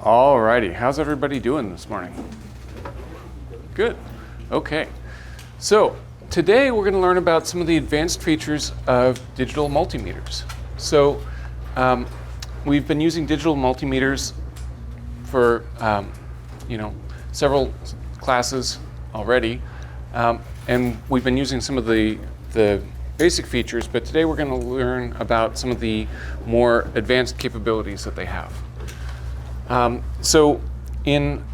All righty, how's everybody doing this morning? Good, okay. So today we're going to learn about some of the advanced features of digital multimeters. So we've been using digital multimeters for several classes already, and we've been using some of the basic features, but today we're going to learn about some of the more advanced capabilities that they have. So in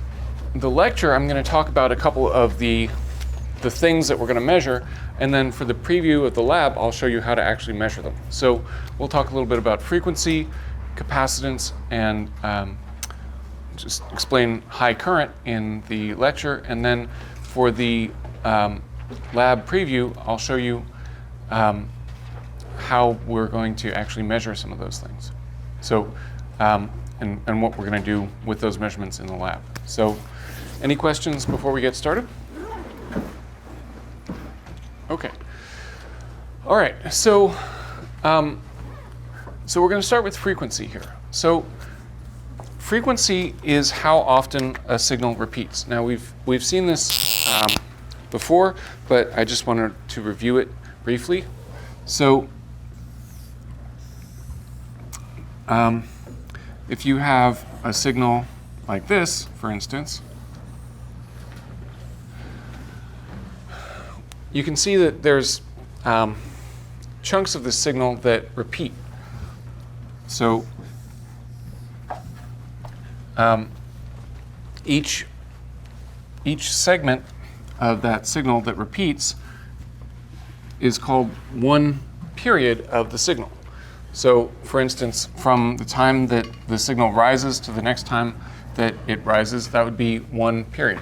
the lecture, I'm going to talk about a couple of the things that we're going to measure, and then for the preview of the lab, I'll show you how to actually measure them. So we'll talk a little bit about frequency, capacitance, and just explain high current in the lecture, and then for the lab preview, I'll show you how we're going to actually measure some of those things. So, and what we're going to do with those measurements in the lab. So, any questions before we get started? Okay. All right. So, we're going to start with frequency here. So, frequency is how often a signal repeats. Now, we've seen this before, but I just wanted to review it briefly. So, if you have a signal like this, for instance, you can see that there's chunks of the signal that repeat. So each segment of that signal that repeats is called one period of the signal. So, for instance, from the time that the signal rises to the next time that it rises, that would be one period.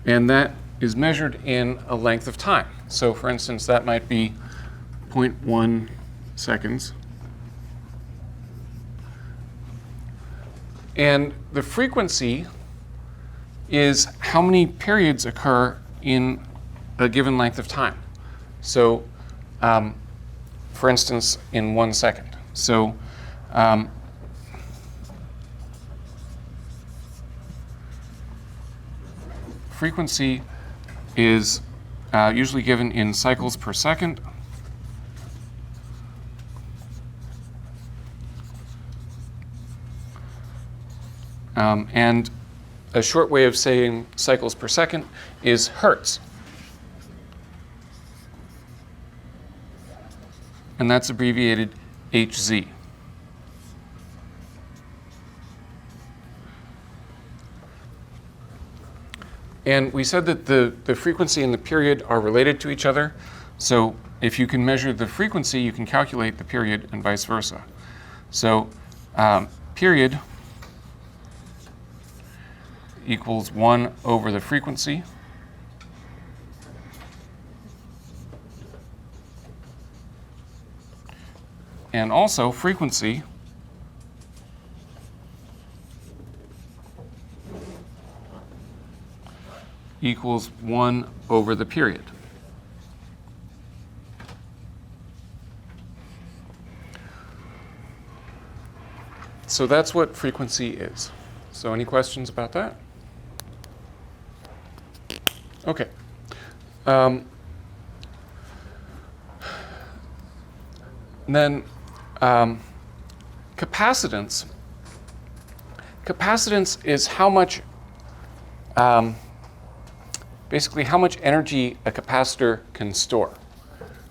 And that is measured in a length of time. So, for instance, that might be 0.1 seconds. And the frequency is how many periods occur in a given length of time. So, for instance, in 1 second. So, frequency is usually given in cycles per second. And a short way of saying cycles per second is hertz. And that's abbreviated Hz. And we said that the frequency and the period are related to each other. So if you can measure the frequency, you can calculate the period and vice versa. So period equals 1 over the frequency. And also frequency equals 1 over the period. So that's what frequency is. So any questions about that? Okay. Then capacitance. Capacitance is how much, basically how much energy a capacitor can store.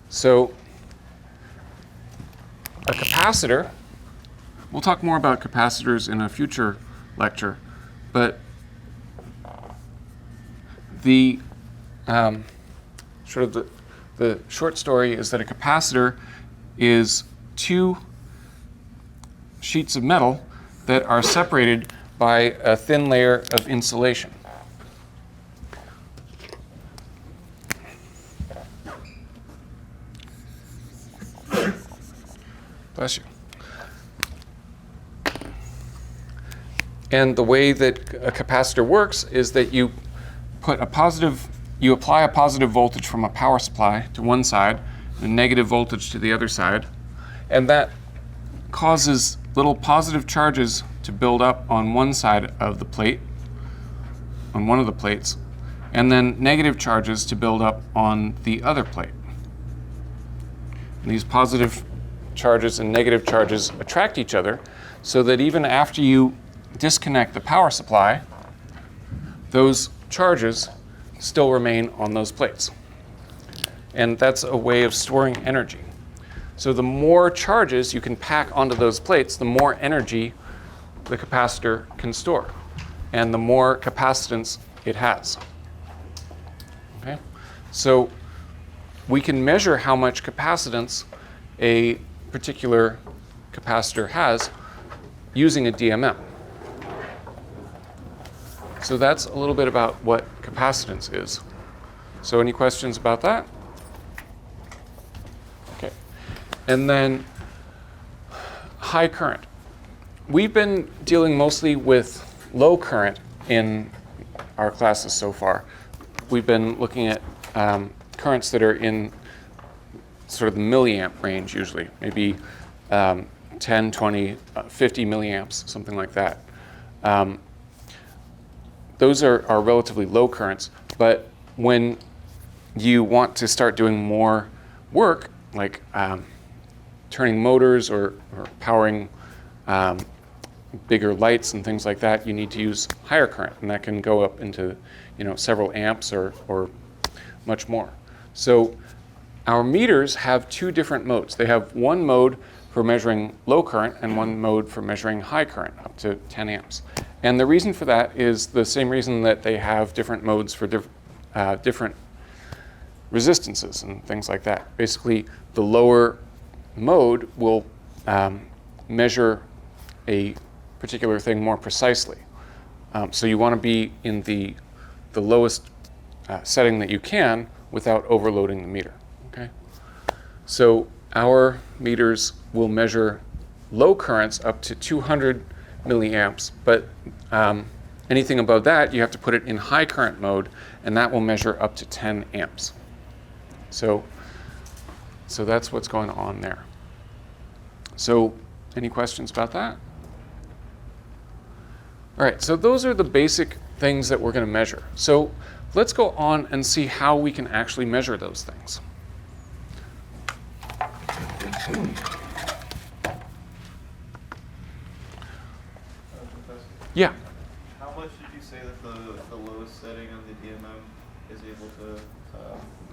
So a capacitor, we'll talk more about capacitors in a future lecture, but the the short story is that a capacitor is two sheets of metal that are separated by a thin layer of insulation. Bless you. And the way that a capacitor works is that you put a positive you apply a positive voltage from a power supply to one side, and a negative voltage to the other side, and that causes little positive charges to build up on one side of the plate, on one of the plates, and then negative charges to build up on the other plate. And these positive charges and negative charges attract each other so that even after you disconnect the power supply, those charges still remain on those plates. And that's a way of storing energy. So the more charges you can pack onto those plates, the more energy the capacitor can store, and the more capacitance it has. Okay? So we can measure how much capacitance a particular capacitor has using a DMM. So that's a little bit about what capacitance is. So any questions about that? Okay. And then high current. We've been dealing mostly with low current in our classes so far. We've been looking at currents that are in sort of the milliamp range usually, maybe 10, 20, 50 milliamps, something like that. Those are relatively low currents, but when you want to start doing more work, like turning motors or powering bigger lights and things like that, you need to use higher current, and that can go up into several amps or much more. So our meters have two different modes. They have one mode for measuring low current and one mode for measuring high current, up to 10 amps. And the reason for that is the same reason that they have different modes for different resistances and things like that. Basically, the lower mode will measure a particular thing more precisely. So you want to be in the lowest setting that you can without overloading the meter. Okay? So our meters will measure low currents up to 200 milliamps, but anything above that, you have to put it in high current mode, and that will measure up to 10 amps. So that's what's going on there. So any questions about that? All right, so those are the basic things that we're going to measure. So let's go on and see how we can actually measure those things. Yeah. How much did you say that the lowest setting on the DMM is able to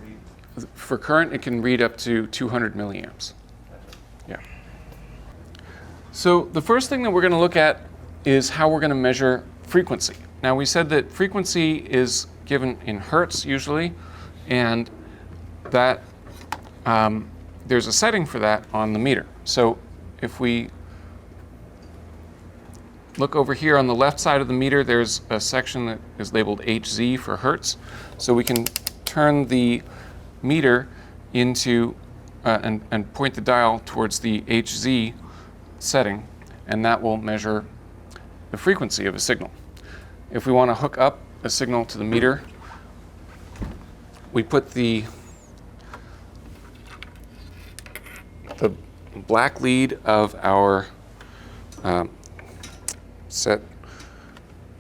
read? For current, it can read up to 200 milliamps. Yeah. So the first thing that we're going to look at is how we're going to measure frequency. Now, we said that frequency is given in hertz usually, and that there's a setting for that on the meter. So if we look over here on the left side of the meter, there's a section that is labeled Hz for hertz. So we can turn the meter into and point the dial towards the Hz setting, and that will measure the frequency of a signal. If we want to hook up a signal to the meter, we put the black lead of our set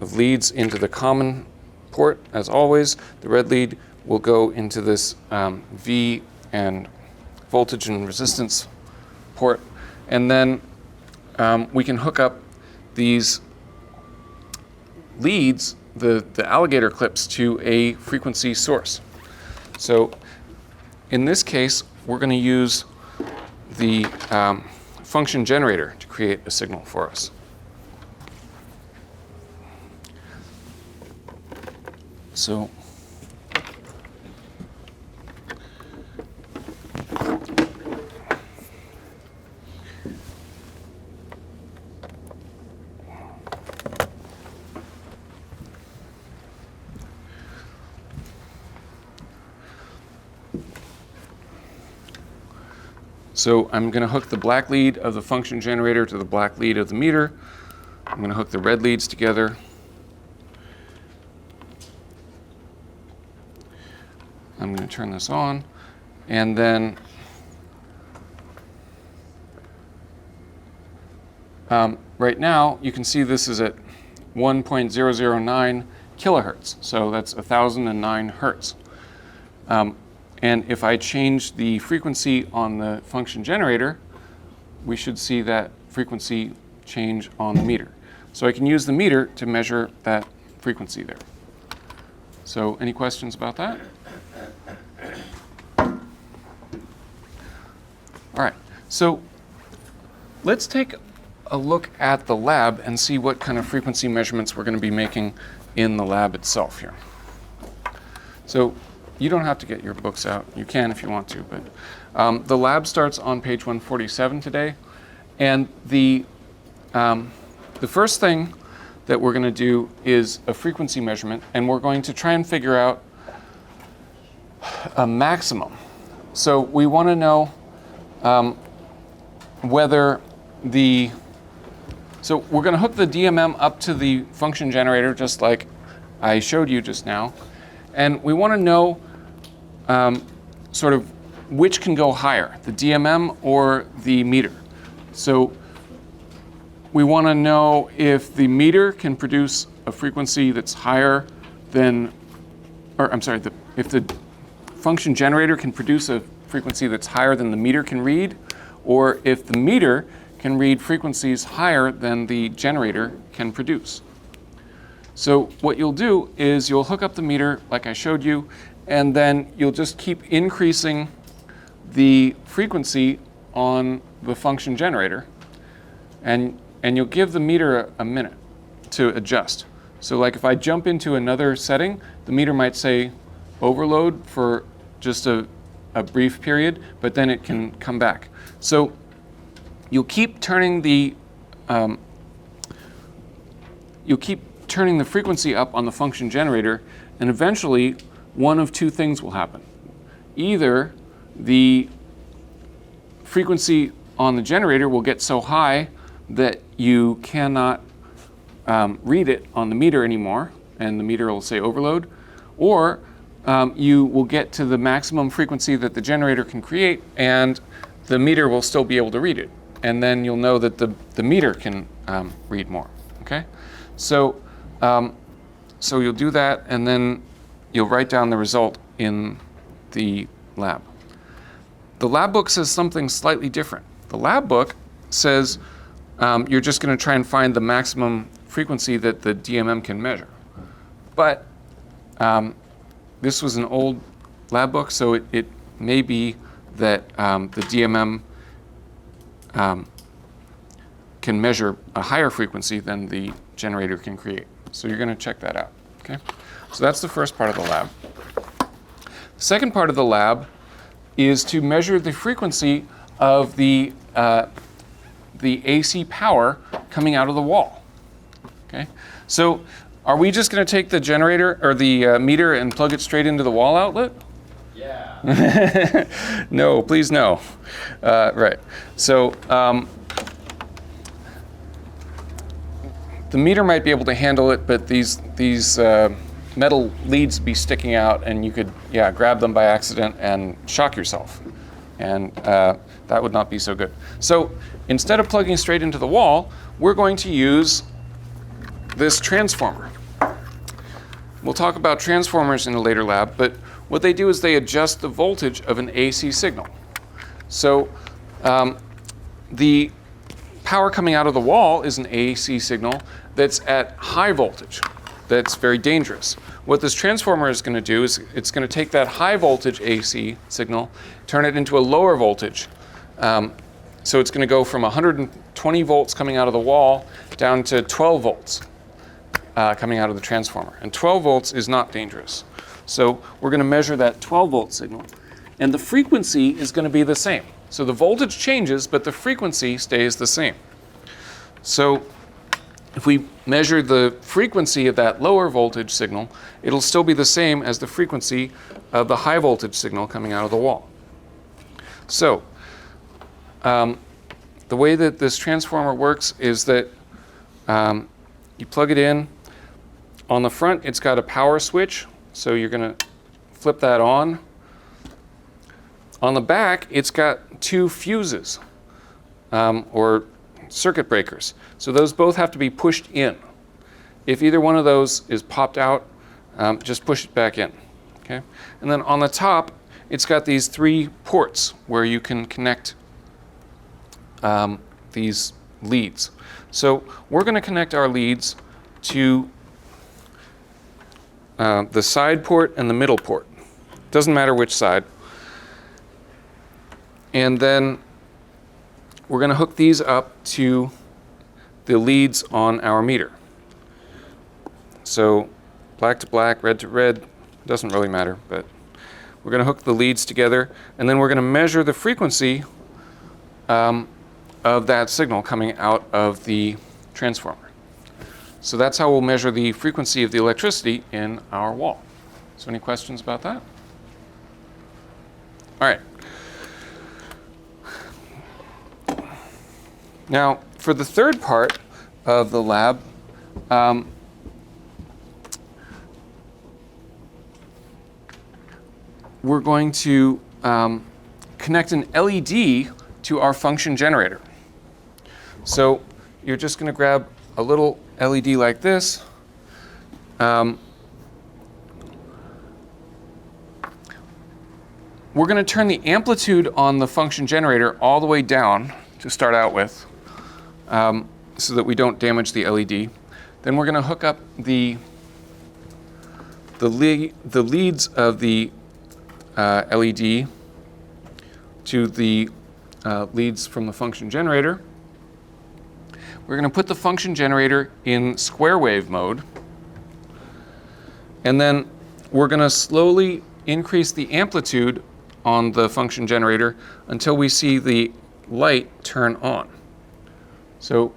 of leads into the common port, as always. The red lead will go into this V and voltage and resistance port, and then we can hook up these leads, the alligator clips, to a frequency source. So in this case, we're going to use the function generator to create a signal for us. So I'm going to hook the black lead of the function generator to the black lead of the meter. I'm going to hook the red leads together. turn this on, and then right now you can see this is at 1.009 kilohertz, so that's 1,009 hertz. And if I change the frequency on the function generator, we should see that frequency change on the meter. So I can use the meter to measure that frequency there. So any questions about that? All right, so let's take a look at the lab and see what kind of frequency measurements we're going to be making in the lab itself here. So you don't have to get your books out. You can if you want to, but the lab starts on page 147 today. And the first thing that we're going to do is a frequency measurement, and we're going to try and figure out a maximum. So we want to know whether so we're going to hook the DMM up to the function generator just like I showed you just now. And we want to know sort of which can go higher, the DMM or the meter. So we want to know if the meter can produce a frequency that's higher than, or I'm sorry, if the function generator can produce a frequency that's higher than the meter can read, or if the meter can read frequencies higher than the generator can produce. So what you'll do is you'll hook up the meter like I showed you, and then you'll just keep increasing the frequency on the function generator, and you'll give the meter a minute to adjust. So like if I jump into another setting, the meter might say overload for just a brief period, but then it can come back. So you'll keep turning the frequency up on the function generator, and eventually one of two things will happen. Either the frequency on the generator will get so high that you cannot read it on the meter anymore, and the meter will say overload, or you will get to the maximum frequency that the generator can create, and the meter will still be able to read it. And then you'll know that the meter can read more, okay? So you'll do that, and then you'll write down the result in the lab. The lab book says something slightly different. The lab book says you're just going to try and find the maximum frequency that the DMM can measure. But this was an old lab book, so it may be that the DMM can measure a higher frequency than the generator can create. So you're going to check that out, okay? So that's the first part of the lab. The second part of the lab is to measure the frequency of the AC power coming out of the wall, okay? So are we just going to take the generator or the meter and plug it straight into the wall outlet? Yeah. No, please no. Right. So the meter might be able to handle it, but these metal leads be sticking out, and you could, grab them by accident and shock yourself. And that would not be so good. So instead of plugging straight into the wall, we're going to use this transformer. We'll talk about transformers in a later lab, but what they do is they adjust the voltage of an AC signal. So the power coming out of the wall is an AC signal that's at high voltage. That's very dangerous. What this transformer is going to do is it's going to take that high voltage AC signal, turn it into a lower voltage. So it's going to go from 120 volts coming out of the wall down to 12 volts coming out of the transformer. And 12 volts is not dangerous. So we're going to measure that 12 volt signal. And the frequency is going to be the same. So the voltage changes, but the frequency stays the same. So if we measure the frequency of that lower voltage signal, it'll still be the same as the frequency of the high voltage signal coming out of the wall. So the way that this transformer works is that you plug it in. On the front, it's got a power switch. So you're going to flip that on. On the back, it's got 2 fuses, or circuit breakers. So those both have to be pushed in. If either one of those is popped out, just push it back in. Okay? And then on the top, it's got these 3 ports where you can connect these leads. So we're going to connect our leads to the side port and the middle port. Doesn't matter which side. And then we're going to hook these up to the leads on our meter. So black to black, red to red, doesn't really matter, but we're going to hook the leads together, and then we're going to measure the frequency of that signal coming out of the transformer. So that's how we'll measure the frequency of the electricity in our wall. So any questions about that? All right. Now, for the third part of the lab, we're going to connect an LED to our function generator. So you're just going to grab a little LED like this. We're going to turn the amplitude on the function generator all the way down to start out with, so that we don't damage the LED. Then we're going to hook up the leads of the LED to the leads from the function generator. We're going to put the function generator in square wave mode, and then we're going to slowly increase the amplitude on the function generator until we see the light turn on. So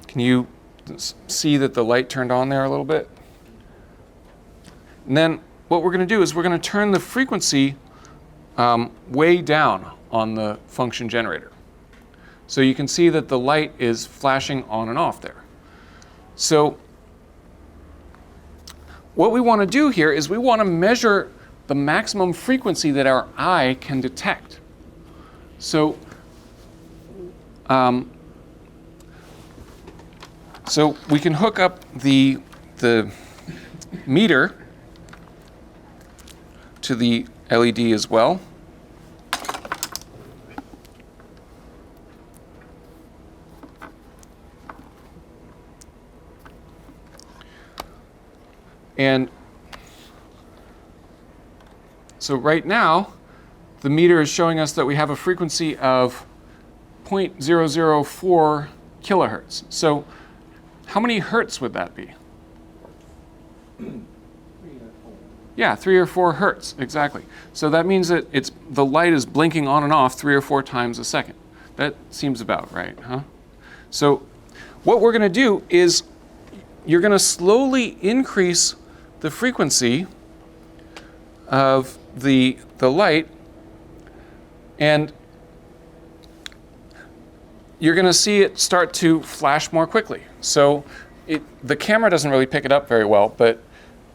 can you see that the light turned on there a little bit? And then what we're going to do is we're going to turn the frequency way down on the function generator. So you can see that the light is flashing on and off there. So what we want to do here is we want to measure the maximum frequency that our eye can detect. So so we can hook up the meter to the LED as well. And so right now, the meter is showing us that we have a frequency of 0.004 kilohertz. So how many hertz would that be? Yeah, 3 or 4 hertz, exactly. So that means that the light is blinking on and off 3 or 4 times a second. That seems about right, huh? So what we're going to do is you're going to slowly increase the frequency of the light, and you're going to see it start to flash more quickly. So the camera doesn't really pick it up very well, but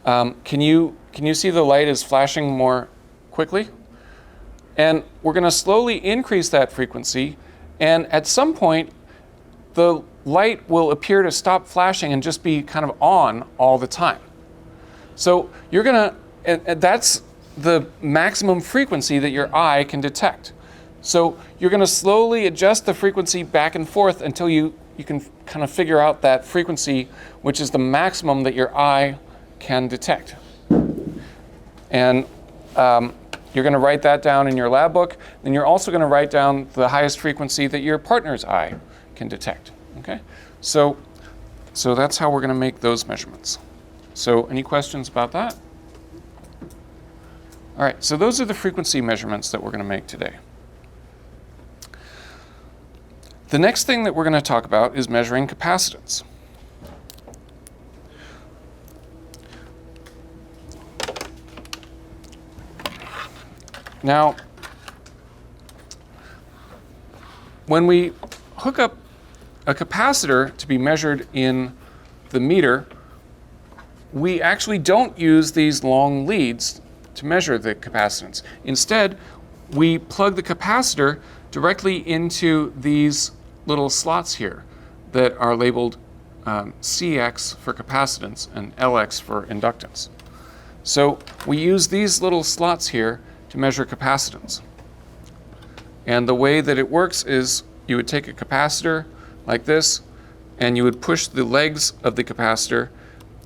can you see the light is flashing more quickly? And we're going to slowly increase that frequency, and at some point the light will appear to stop flashing and just be kind of on all the time. So you're going to, and that's the maximum frequency that your eye can detect. So you're going to slowly adjust the frequency back and forth until you can kind of figure out that frequency, which is the maximum that your eye can detect. And you're going to write that down in your lab book. Then you're also going to write down the highest frequency that your partner's eye can detect. Okay? So that's how we're going to make those measurements. So any questions about that? All right, so those are the frequency measurements that we're going to make today. The next thing that we're going to talk about is measuring capacitance. Now, when we hook up a capacitor to be measured in the meter, we actually don't use these long leads to measure the capacitance. Instead, we plug the capacitor directly into these little slots here that are labeled CX for capacitance and LX for inductance. So we use these little slots here to measure capacitance. And the way that it works is you would take a capacitor like this, and you would push the legs of the capacitor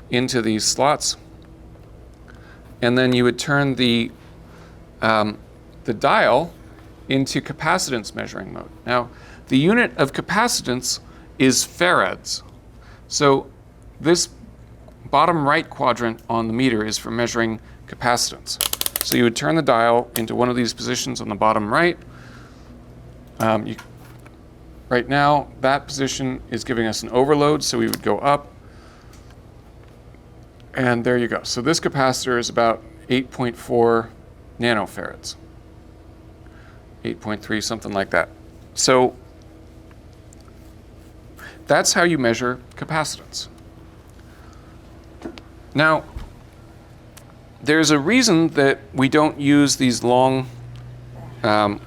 into these slots, and then you would turn the dial into capacitance measuring mode. Now, the unit of capacitance is farads. So this bottom right quadrant on the meter is for measuring capacitance. So you would turn the dial into one of these positions on the bottom right. Right now, that position is giving us an overload, so we would go up. And there you go. So this capacitor is about 8.4 nanofarads. 8.3, something like that. So that's how you measure capacitance. Now, there's a reason that we don't use these long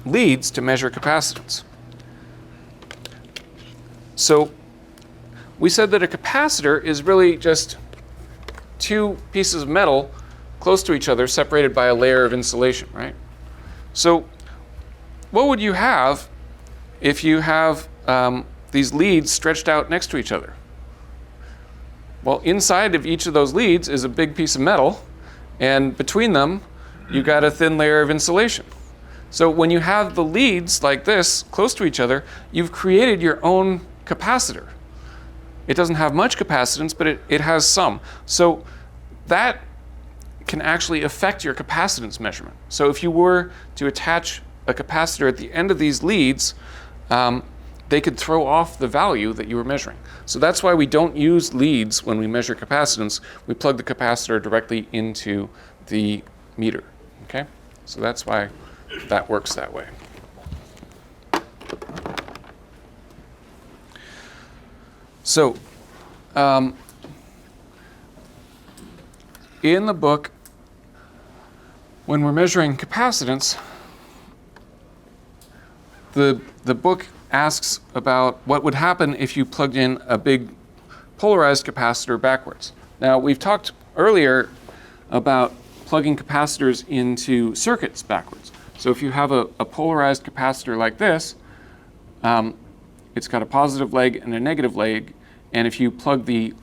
leads to measure capacitance. So we said that a capacitor is really just two pieces of metal close to each other separated by a layer of insulation, right? So what would you have if you have these leads stretched out next to each other? Well, inside of each of those leads is a big piece of metal, and between them, you've got a thin layer of insulation. So when you have the leads like this close to each other, you've created your own capacitor. It doesn't have much capacitance, but it has some. So that can actually affect your capacitance measurement. So if you were to attach a capacitor at the end of these leads, they could throw off the value that you were measuring. So that's why we don't use leads when we measure capacitance. We plug the capacitor directly into the meter. Okay? So that's why that works that way. So in the book, when we're measuring capacitance, the book asks about what would happen if you plugged in a big polarized capacitor backwards. Now, we've talked earlier about plugging capacitors into circuits backwards. So if you have a polarized capacitor like this, it's got a positive leg and a negative leg, and if you plug the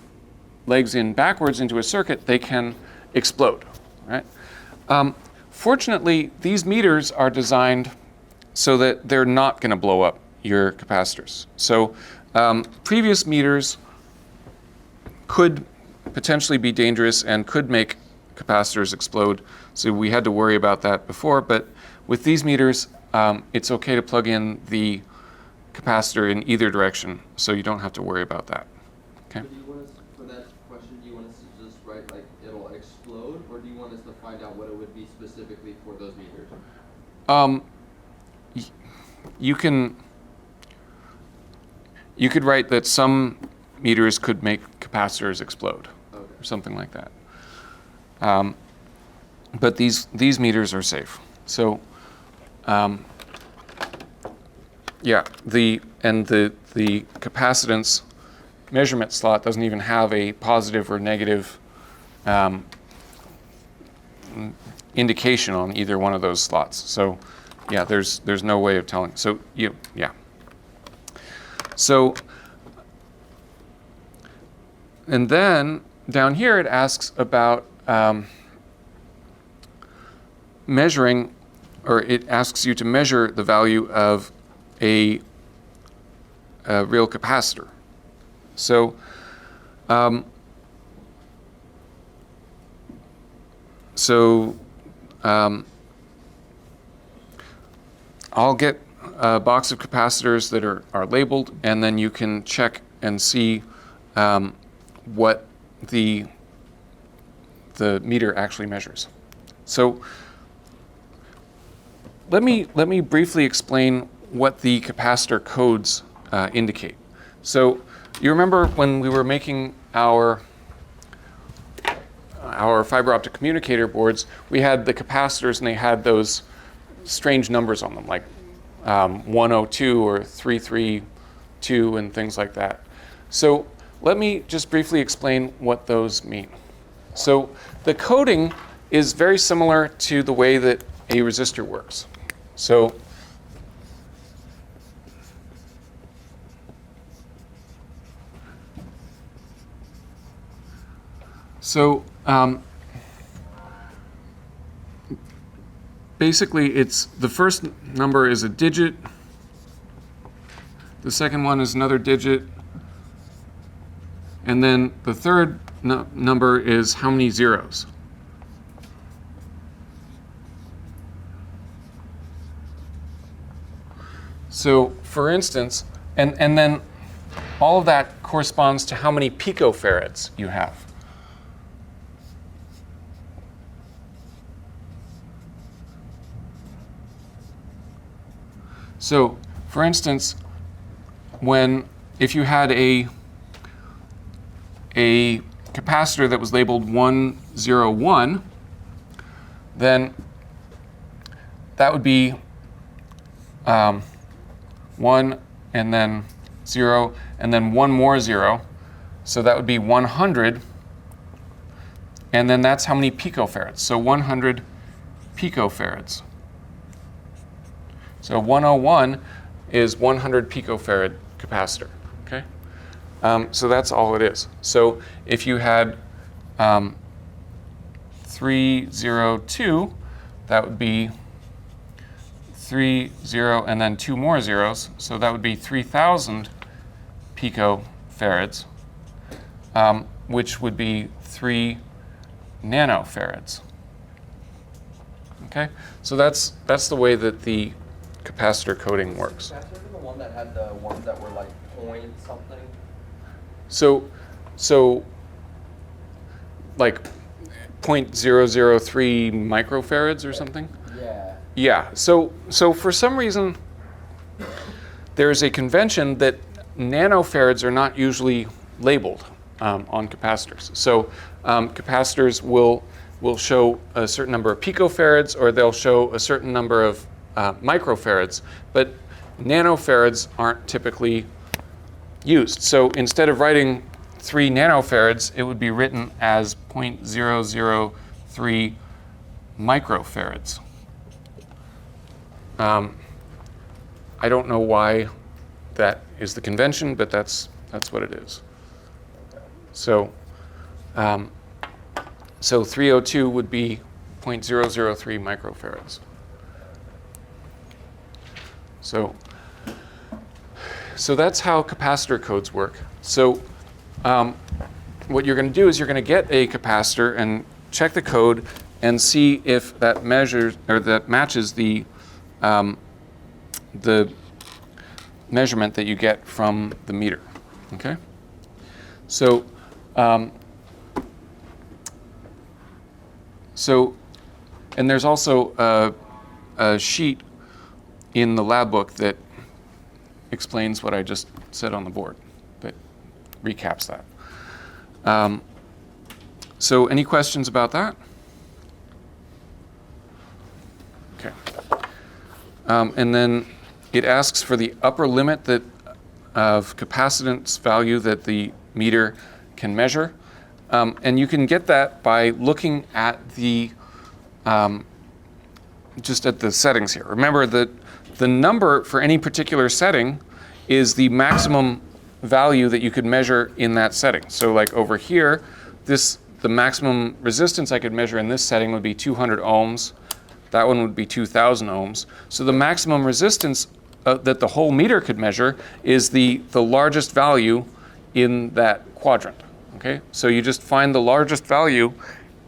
legs in backwards into a circuit, they can explode, right? Fortunately, these meters are designed so that they're not going to blow up your capacitors. So previous meters could potentially be dangerous and could make capacitors explode. So we had to worry about that before. But with these meters, it's okay to plug in the capacitor in either direction, so you don't have to worry about that. Okay. Do you want us, for that question, do you want us to just write like it'll explode, or do you want us to find out what it would be specifically for those meters? You could write that some meters could make capacitors explode, Okay. or something like that. But these meters are safe. So, yeah, the capacitance measurement slot doesn't even have a positive or negative indication on either one of those slots. So, yeah, there's no way of telling. So, yeah. So, and then down here it asks about measuring, or it asks you to measure the value of a real capacitor. So, I'll get a box of capacitors that are labeled, and then you can check and see what the meter actually measures. So let me briefly explain what the capacitor codes indicate. So you remember when we were making our fiber optic communicator boards, we had the capacitors and they had those strange numbers on them, like 102 or 332 and things like that. So let me just briefly explain what those mean. So the coding is very similar to the way that a resistor works. So basically, it's the first number is a digit. The second one is another digit. And then the third number is how many zeros. So for instance, and then all of that corresponds to how many picofarads you have. So for instance, if you had a capacitor that was labeled 101, then that would be 1 and then 0 and then one more 0. So that would be 100. And then that's how many picofarads. So 100 picofarads. So 101 is 100 picofarad capacitor. Okay? So that's all it is. So if you had 302, that would be 3, 0, and then 2 more zeros. So that would be 3,000 picofarads, which would be 3 nanofarads. Okay? So that's the way that the capacitor coding works. Can I start with the one that had the ones that were like point something? So like 0.003 microfarads or something? Yeah. Yeah. So for some reason, there's a convention that nanofarads are not usually labeled on capacitors. So capacitors will show a certain number of picofarads, or they'll show a certain number of microfarads, but nanofarads aren't typically used. So instead of writing 3 nanofarads, it would be written as 0.003 microfarads. I don't know why that is the convention, but that's what it is. So 302 would be 0.003 microfarads. So that's how capacitor codes work. So what you're going to do is you're going to get a capacitor and check the code and see if that measures or that matches the measurement that you get from the meter. Okay. So and there's also a sheet in the lab book that explains what I just said on the board, that recaps that. So any questions about that? Okay. And then it asks for the upper limit of capacitance value that the meter can measure. And you can get that by looking at just at the settings here. Remember that the number for any particular setting is the maximum value that you could measure in that setting. So like over here, the maximum resistance I could measure in this setting would be 200 ohms. That one would be 2,000 ohms. So the maximum resistance that the whole meter could measure is the largest value in that quadrant. Okay? So you just find the largest value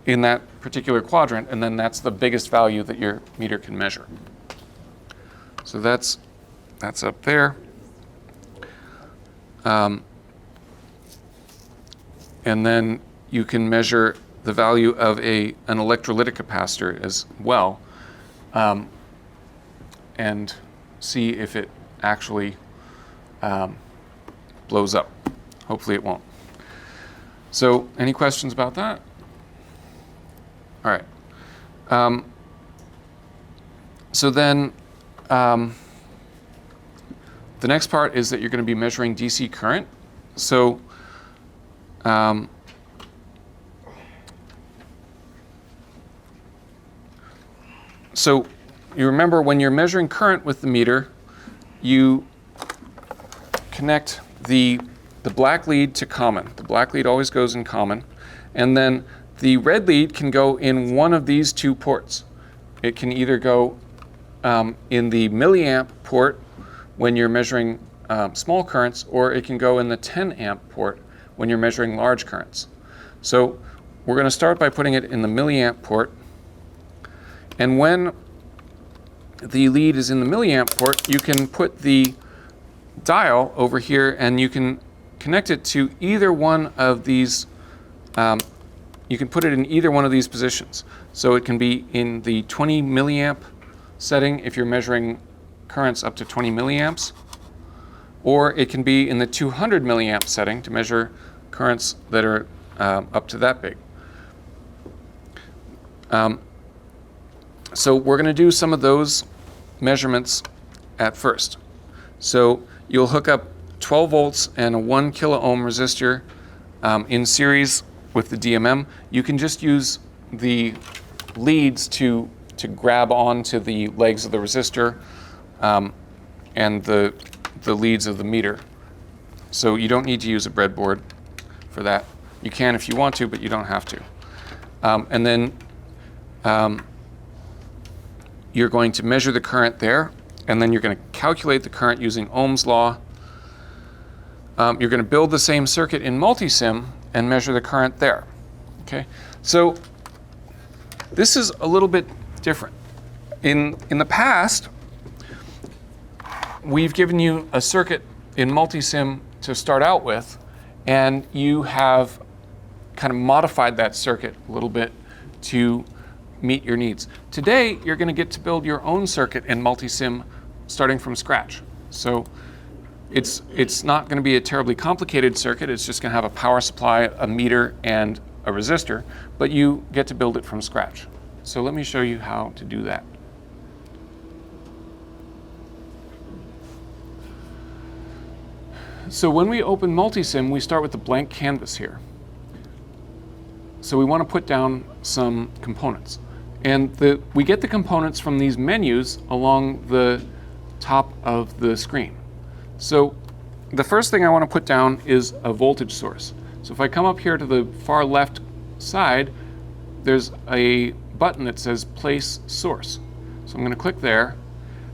in that particular quadrant, and then that's the biggest value that your meter can measure. So that's up there. And then you can measure the value of an electrolytic capacitor as well, and see if it actually blows up. Hopefully it won't. So any questions about that? All right. So then the next part is that you're going to be measuring DC current. So so you remember when you're measuring current with the meter, you connect the black lead to common. The black lead always goes in common. And then the red lead can go in one of these two ports. It can either go in the milliamp port when you're measuring small currents, or it can go in the 10 amp port when you're measuring large currents. So we're going to start by putting it in the milliamp port. And when the lead is in the milliamp port, you can put the dial over here and you can connect it to either one of these. You can put it in either one of these positions. So it can be in the 20 milliamp setting if you're measuring currents up to 20 milliamps, or it can be in the 200 milliamp setting to measure currents that are up to that big. So we're going to do some of those measurements at first. So you'll hook up 12 volts and a 1 kilo ohm resistor in series with the DMM. You can just use the leads to grab onto the legs of the resistor and the leads of the meter. So you don't need to use a breadboard for that. You can if you want to, but you don't have to. And then you're going to measure the current there, and then you're going to calculate the current using Ohm's law. You're going to build the same circuit in multisim and measure the current there. Okay, so this is a little bit different. In the past, we've given you a circuit in multisim to start out with, and you have kind of modified that circuit a little bit to meet your needs. Today, you're going to get to build your own circuit in multisim starting from scratch. So it's not going to be a terribly complicated circuit. It's just going to have a power supply, a meter, and a resistor, but you get to build it from scratch. So let me show you how to do that. So when we open multisim, we start with the blank canvas here. So we want to put down some components. And we get the components from these menus along the top of the screen. So the first thing I want to put down is a voltage source. So if I come up here to the far left side, there's a button that says place source. So I'm going to click there,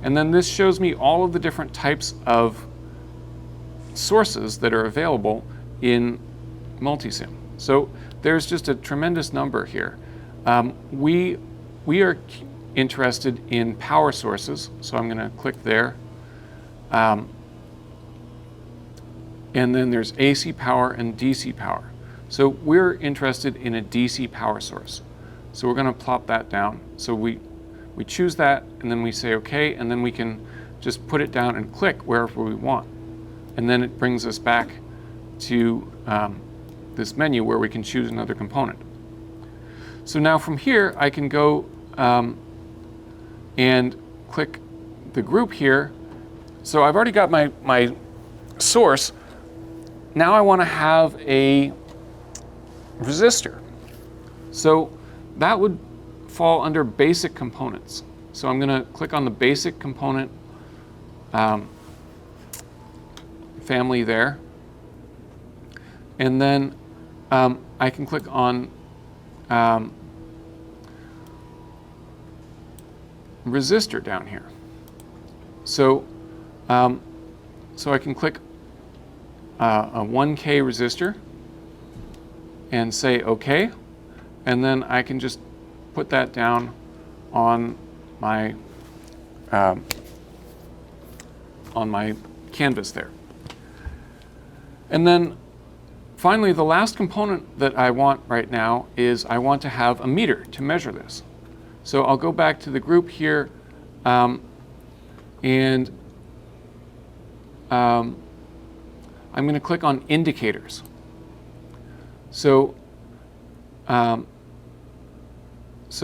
and then this shows me all of the different types of sources that are available in multisim. So there's just a tremendous number here. We are interested in power sources, so I'm going to click there. And then there's AC power and DC power. So we're interested in a DC power source. So we're going to plop that down. So we choose that, and then we say OK, and then we can just put it down and click wherever we want. And then it brings us back to this menu where we can choose another component. So now from here, I can go and click the group here. So I've already got my source. Now I want to have a resistor. So that would fall under basic components. So I'm going to click on the basic component family there. And then I can click on resistor down here. So I can click a 1K resistor and say OK, and then I can just put that down on my canvas there. And then finally, the last component that I want right now is I want to have a meter to measure this. So I'll go back to the group here, and I'm going to click on indicators. So I'm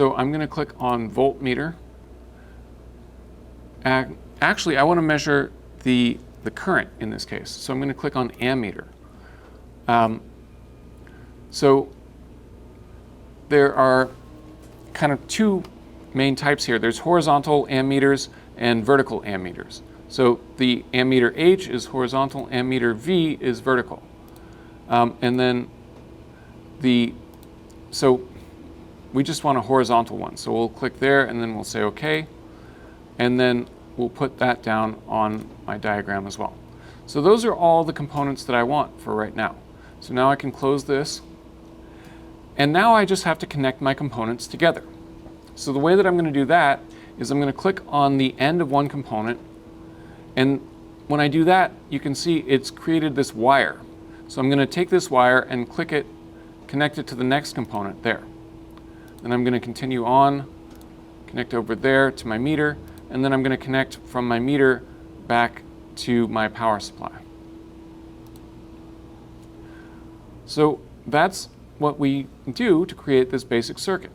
going to click on voltmeter, actually, I want to measure the current in this case. So I'm going to click on ammeter. So there are kind of two main types here. There's horizontal ammeters and vertical ammeters. So the ammeter H is horizontal, ammeter V is vertical. And then so we just want a horizontal one. So we'll click there and then we'll say OK. And then we'll put that down on my diagram as well. So those are all the components that I want for right now. So now I can close this. And now I just have to connect my components together. So the way that I'm going to do that is I'm going to click on the end of one component. And when I do that, you can see it's created this wire. So I'm going to take this wire and click it, connect it to the next component there. Then I'm going to continue on, connect over there to my meter, and then I'm going to connect from my meter back to my power supply. So that's what we do to create this basic circuit.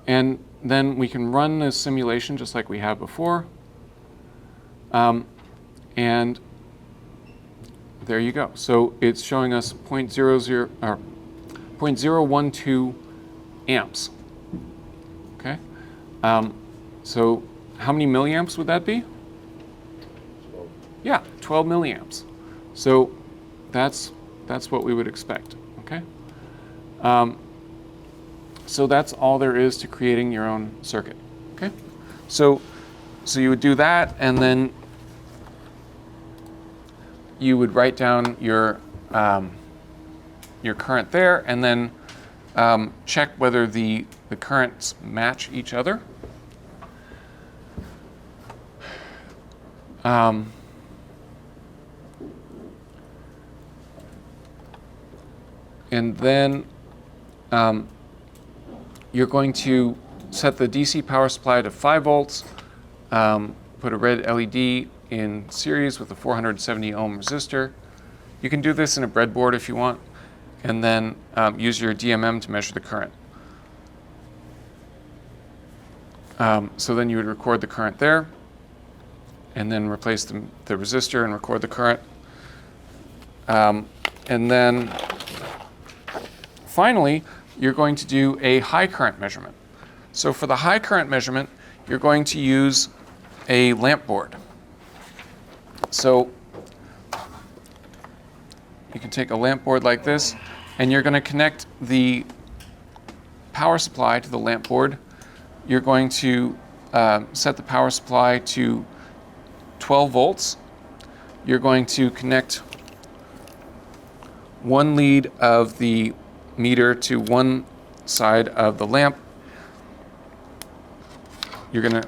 And then we can run this simulation just like we have before. And there you go. So it's showing us 0.012 amps. Okay. So how many milliamps would that be? 12. Yeah, 12 milliamps. So that's what we would expect. Okay. So that's all there is to creating your own circuit. Okay. So you would do that, and then you would write down your current there, and then check whether the currents match each other. And then you're going to set the DC power supply to 5 volts, put a red LED in series with a 470 ohm resistor. You can do this in a breadboard if you want, and then use your DMM to measure the current. So then you would record the current there, and then replace the resistor and record the current. And then finally, you're going to do a high current measurement. So for the high current measurement, you're going to use a lamp board. So you can take a lamp board like this, and you're going to connect the power supply to the lamp board. You're going to set the power supply to 12 volts. You're going to connect one lead of the meter to one side of the lamp. You're going to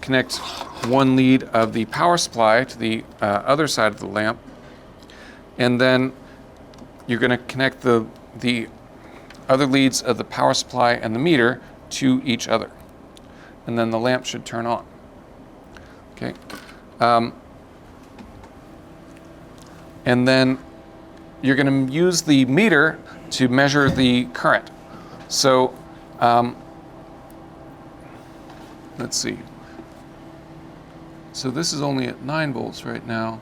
connect one lead of the power supply to the other side of the lamp, and then you're going to connect the other leads of the power supply and the meter to each other, and then the lamp should turn on. Okay, and then you're going to use the meter to measure the current. So let's see. So this is only at 9 volts right now.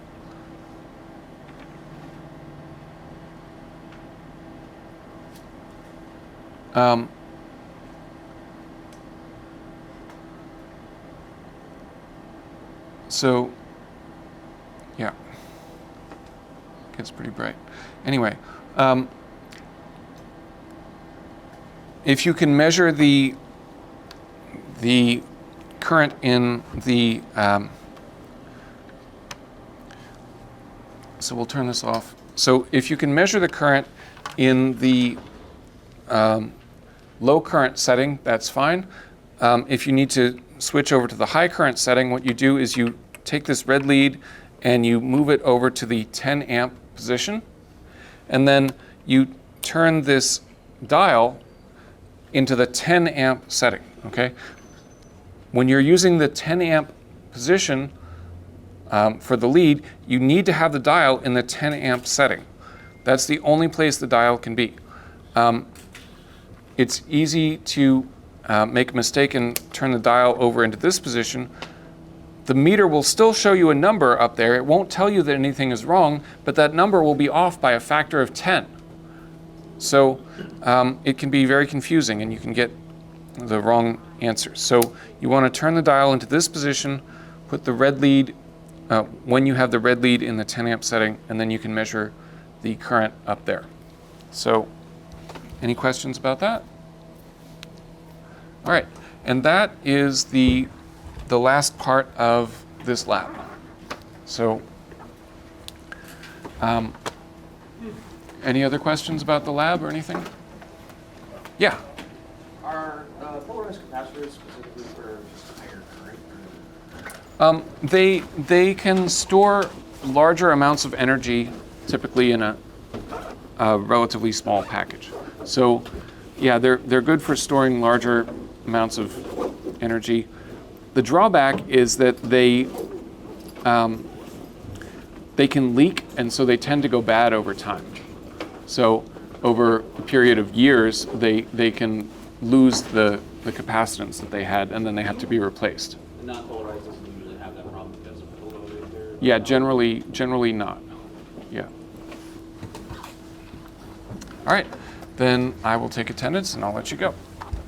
So yeah, gets pretty bright. Anyway, if you can measure the current in the so we'll turn this off. So if you can measure the current in the low current setting, that's fine. If you need to switch over to the high current setting, what you do is you take this red lead and you move it over to the 10 amp position, and then you turn this dial into the 10 amp setting. Okay? When you're using the 10 amp position for the lead, you need to have the dial in the 10 amp setting. That's the only place the dial can be. It's easy to make a mistake and turn the dial over into this position, the meter will still show you a number up there. It won't tell you that anything is wrong, but that number will be off by a factor of 10. So it can be very confusing and you can get the wrong answer. So you want to turn the dial into this position, put the red lead, when you have the red lead in the 10 amp setting, and then you can measure the current up there. So any questions about that? All right, and that is the last part of this lab. So any other questions about the lab or anything? Yeah. Are polarized capacitors specifically for just higher current? They can store larger amounts of energy, typically in a relatively small package. So, yeah, they're good for storing larger amounts of energy. The drawback is that they can leak, and so they tend to go bad over time. So, over a period of years, they can lose the capacitance that they had, and then they have to be replaced. And non-polarized doesn't usually have that problem because of the low there? Yeah, generally not. Yeah. All right, then I will take attendance and I'll let you go.